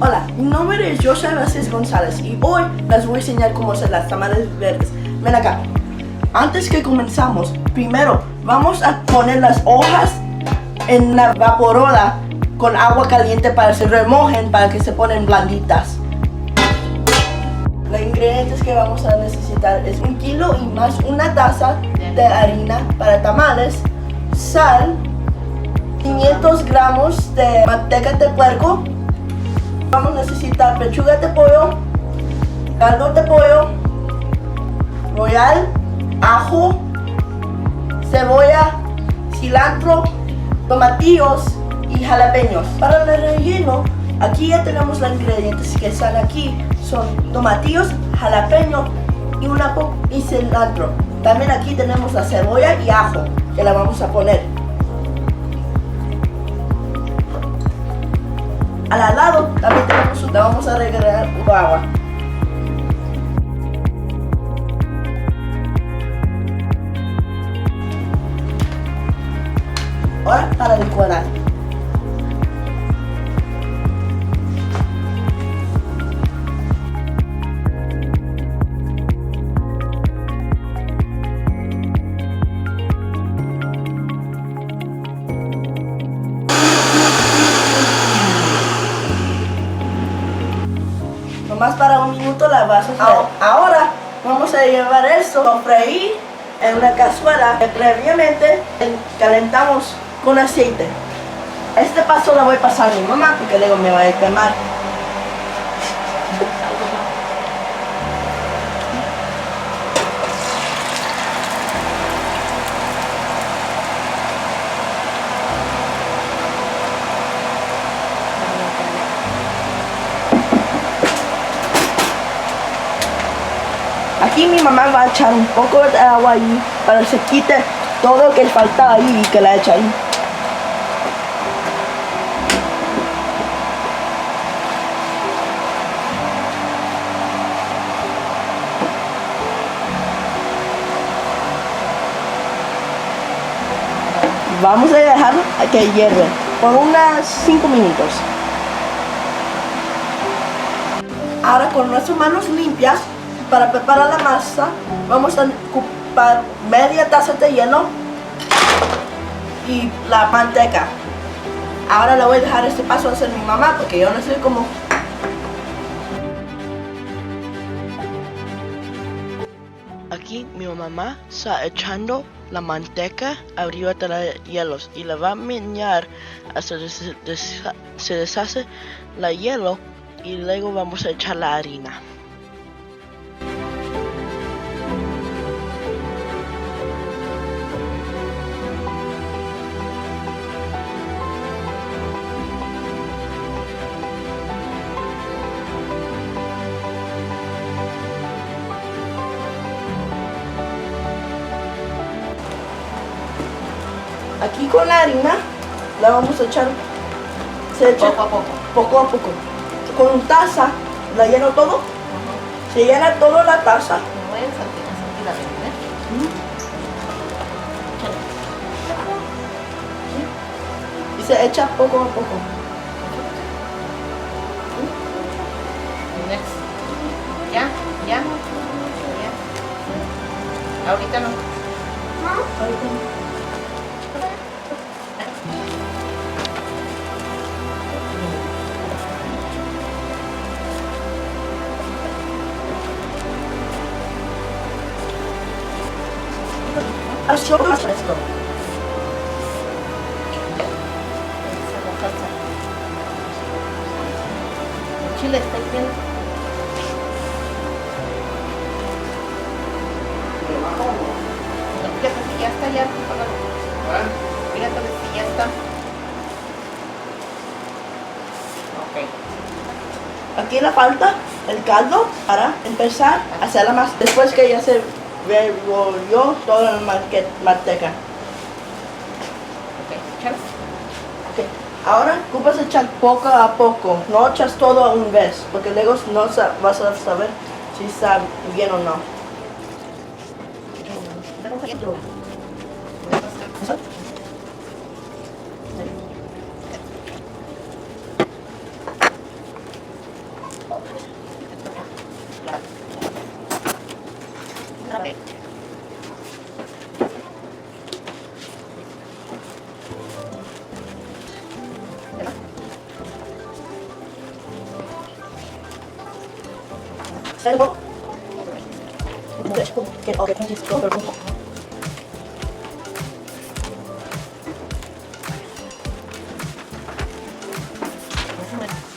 Hola, mi nombre es Joshua Vázquez González y hoy les voy a enseñar cómo hacer las tamales verdes. Ven acá. Antes que comenzamos, primero vamos a poner las hojas en la vaporadora con agua caliente para que se remojen, para que se ponen blanditas. Los ingredientes que vamos a necesitar es 1 kilo y más una taza de harina para tamales, sal, 500 gramos de manteca de puerco. Vamos a necesitar pechuga de pollo, caldo de pollo, royal, ajo, cebolla, cilantro, tomatillos y jalapeños. Para el relleno, aquí ya tenemos los ingredientes que están aquí. Son tomatillos, jalapeño y cilantro. También aquí tenemos la cebolla y ajo que la vamos a poner. Al lado también tenemos, la vamos a agregar agua. Ahora para licuar. Más para 1 minuto la vas a hacer. Ahora vamos a llevar esto a freír en una cazuela que previamente calentamos con aceite. Este paso lo voy a pasar a mi mamá porque luego me va a quemar. Aquí mi mamá va a echar un poco de agua ahí para que se quite todo lo que falta ahí y que la echa ahí. Vamos a dejar que hierve por unos 5 minutos. Ahora con nuestras manos limpias, para preparar la masa, vamos a ocupar media taza de hielo y la manteca. Ahora le voy a dejar este paso a hacer mi mamá porque yo no sé cómo. Aquí mi mamá está echando la manteca arriba de los hielos y la va a menear hasta que se deshace la hielo y luego vamos a echar la harina. Aquí con la harina la vamos a echar, se echa poco a poco. Con una taza la lleno todo, se llena toda la taza. Y se echa poco a poco. ¿Ya? Ahorita no. Ahorita no. Así esto. El chile está bien. Fíjate si ya está ya. Fíjate si ya está. Ok. Aquí le falta el caldo para empezar a hacer la masa. Después que ya se revolvió toda la manteca. Ok, échale. Okay. Ahora ocupas echar poco a poco, no echas todo a una vez, porque luego no vas a saber si está bien o no.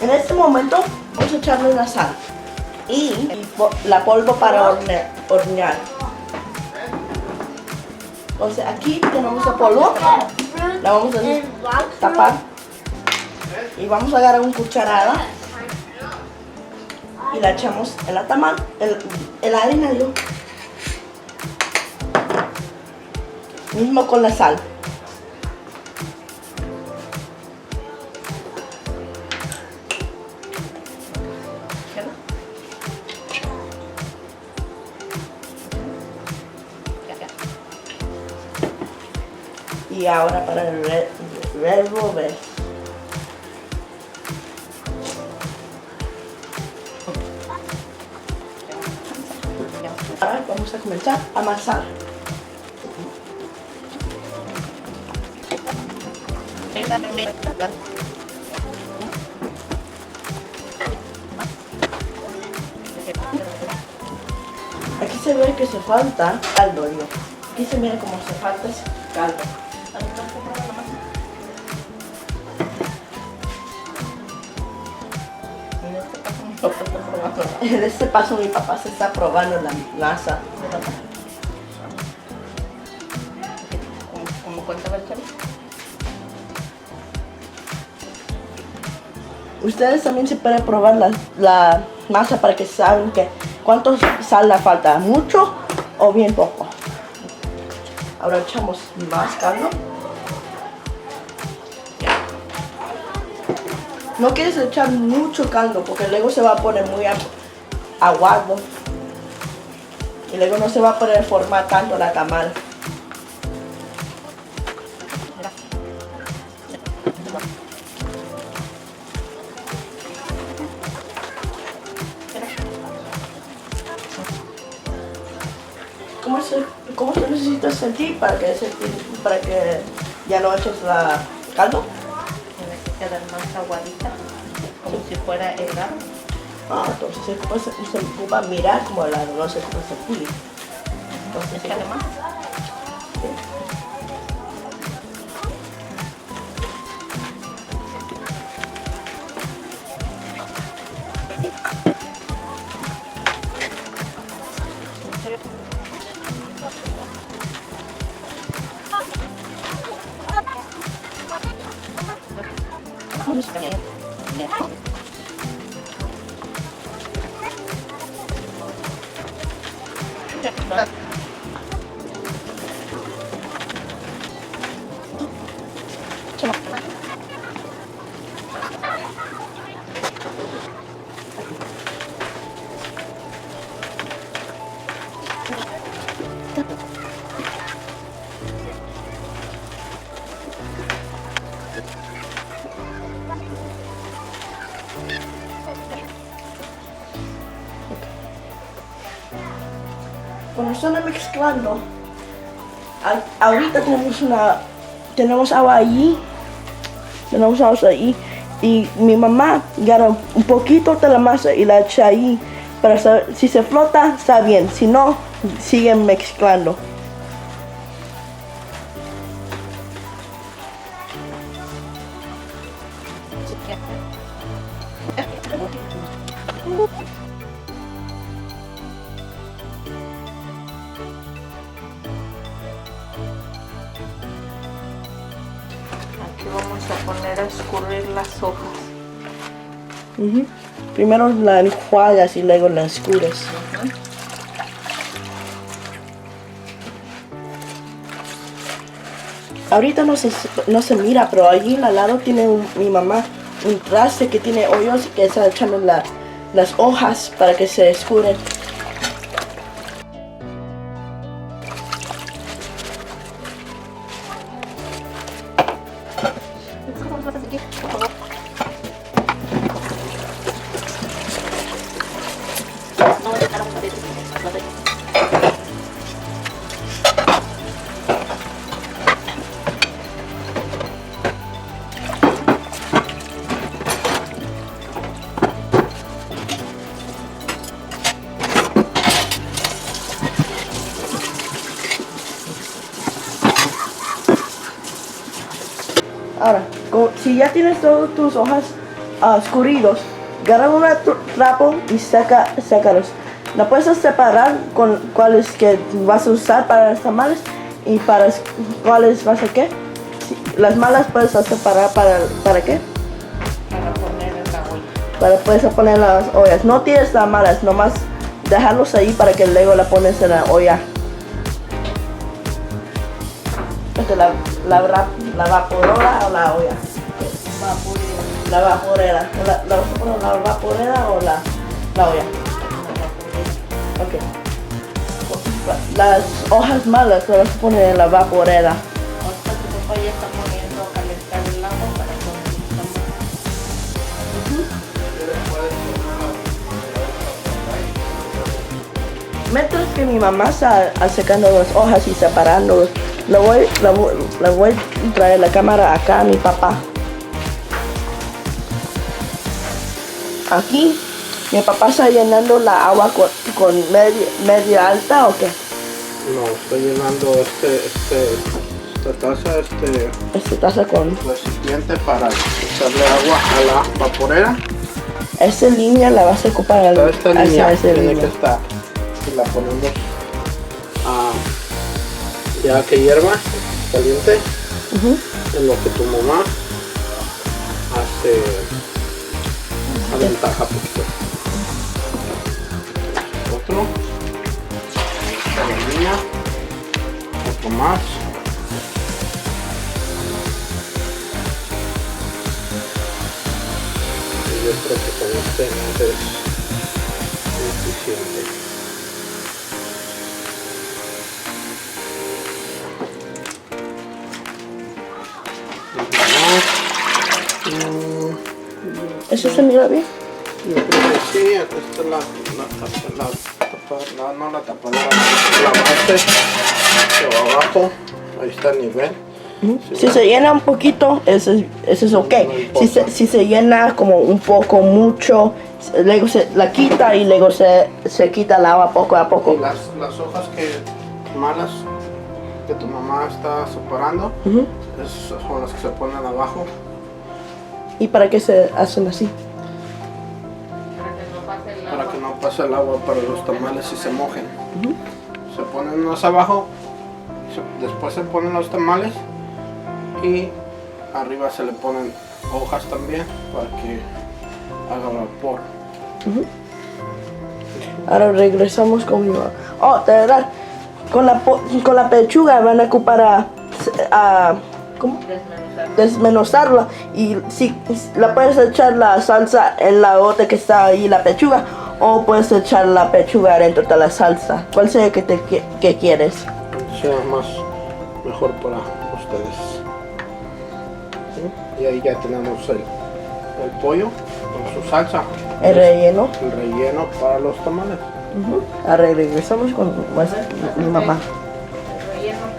En este momento vamos a echarle la sal y la polvo para hornear. Entonces aquí tenemos el polvo, la vamos a tapar y vamos a agarrar una cucharada y la echamos en la tamal, el harina, mismo con la sal. Y ahora para revolver. Ahora vamos a comenzar a amasar. Aquí se ve que se falta caldo, Aquí se mira como se falta ese caldo. En este paso mi papá se está probando la masa. ¿Cómo cuenta el chorizo? Ustedes también se pueden probar la masa para que saben que cuánto sal le falta, mucho o bien poco. Ahora echamos más caldo. No quieres echar mucho caldo porque luego se va a poner muy aguado y luego no se va a poder formar tanto la tamal. ¿Cómo se necesita sentir para que ya no eches la caldo? Tiene que quedar más aguadita, como si fuera helado. Entonces se ocupa mirar como el arroz se puli. Entonces, Échale más. Cuando están mezclando, ahorita tenemos agua allí, y mi mamá agarra un poquito de la masa y la echa ahí para saber si se flota, está bien, si no, siguen mezclando. Aquí vamos a poner a escurrir las hojas. Primero la enjuagas y luego la escurres. Ahorita no se mira, pero allí al lado tiene mi mamá un traste que tiene hoyos que está echando las hojas para que se escurren. Ahora, si ya tienes todas tus hojas escurridos, agarra un trapo y sácalos. La puedes separar con cuáles que vas a usar para los tamales y para cuáles vas a qué. Las malas puedes separar para qué. Para poner en la olla. Para puedes poner en las ollas. No tienes las malas, nomás dejarlos ahí para que luego la pones en la olla. La vaporera o la olla. Vaporera. La vaporera. ¿La vas a poner en la vaporera o la olla? Ok. Las hojas malas las vas a poner en la vaporera. Ahorita tu papá ya está poniendo a calentar el agua para poner los tamales. Mientras que mi mamá está secando las hojas y separándolas, le voy a traer la cámara acá a mi papá. Aquí, mi papá está llenando la agua con media alta o qué? No, estoy llenando esta taza con recipiente para echarle agua a la vaporera. esa línea la vas a ocupar Toda esta línea hacia esa tiene línea. que estar. Y la ponemos ya que hierva, caliente, en lo que tu mamá hace aventaja poquito. Otro, otra línea, otro más. Y yo creo que con este es suficiente. ¿Eso se mira bien? Yo creo que sí, aquí está no la tapadera, la base, pero abajo, ahí está el nivel. Si se llena un poquito, eso es ok. No Si se llena como un poco mucho, luego se la quita y luego se quita el agua poco a poco. Y las hojas malas que tu mamá está separando, esas son las que se ponen abajo. ¿Y para qué se hacen así? Para que no pase el agua para los tamales y se mojen. Se ponen unos abajo, después se ponen los tamales y arriba se le ponen hojas también para que haga vapor. Ahora regresamos con mi mamá. Oh, de verdad, con la pechuga van a ocupar ¿cómo? Desmenuzarla y si la puedes echar la salsa en la otra que está ahí la pechuga o puedes echar la pechuga dentro de la salsa. ¿Cuál sea que quieres? Sea mejor para ustedes. ¿Sí? Y ahí ya tenemos el pollo con su salsa. El relleno. El relleno para los tamales. Ahora regresamos con mi mamá. El relleno.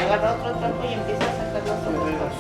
Agarra otro trapo y empieza a sacar las hojas.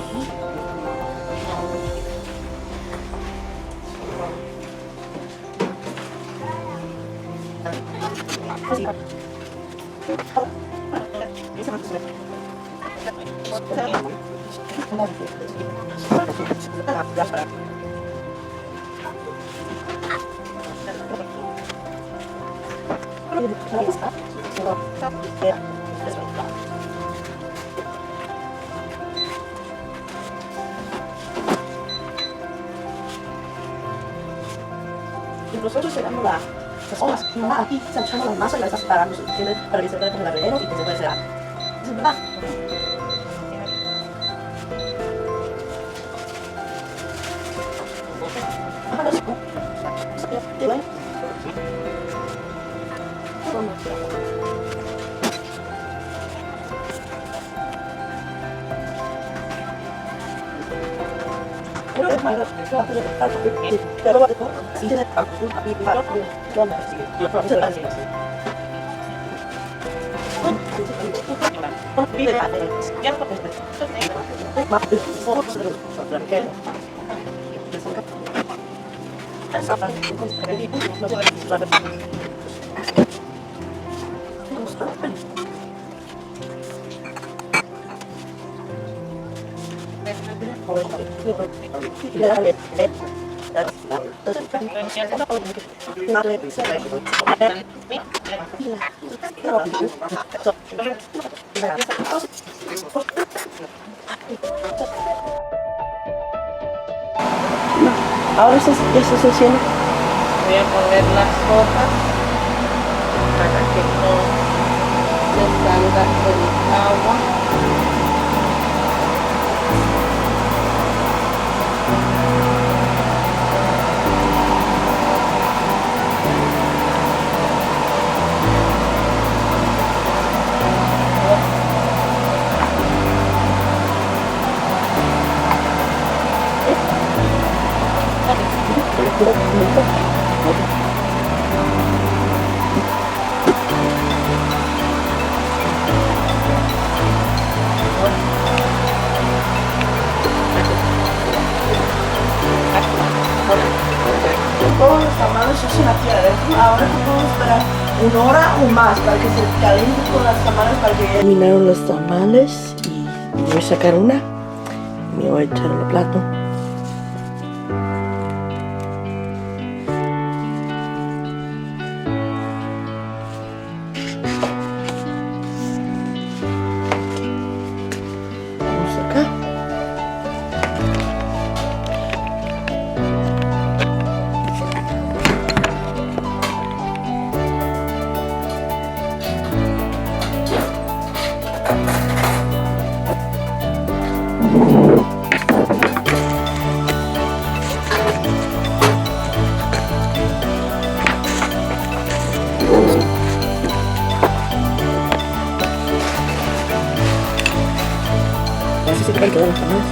Nosotros sacamos las hojas. Mi mamá aquí está echando la masa y la está separando para que se pueda poner el relleno y que se pueda hacer. ¿Es verdad? Ahora ¿qué estás haciendo? Voy a poner las hojas para que no se salga el agua. Todos los tamales se hacen aquí adentro. Ahora podemos esperar 1 hora o más para que se calienten con las tamales para que terminaron los tamales y voy a sacar una y me voy a echar en el plato. Vamos acá. Así se pueden quedar los tamales.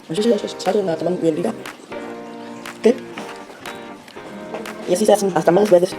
Así se hace una tamal bien rica. ¿Qué? Y así se hacen las tamales verdes.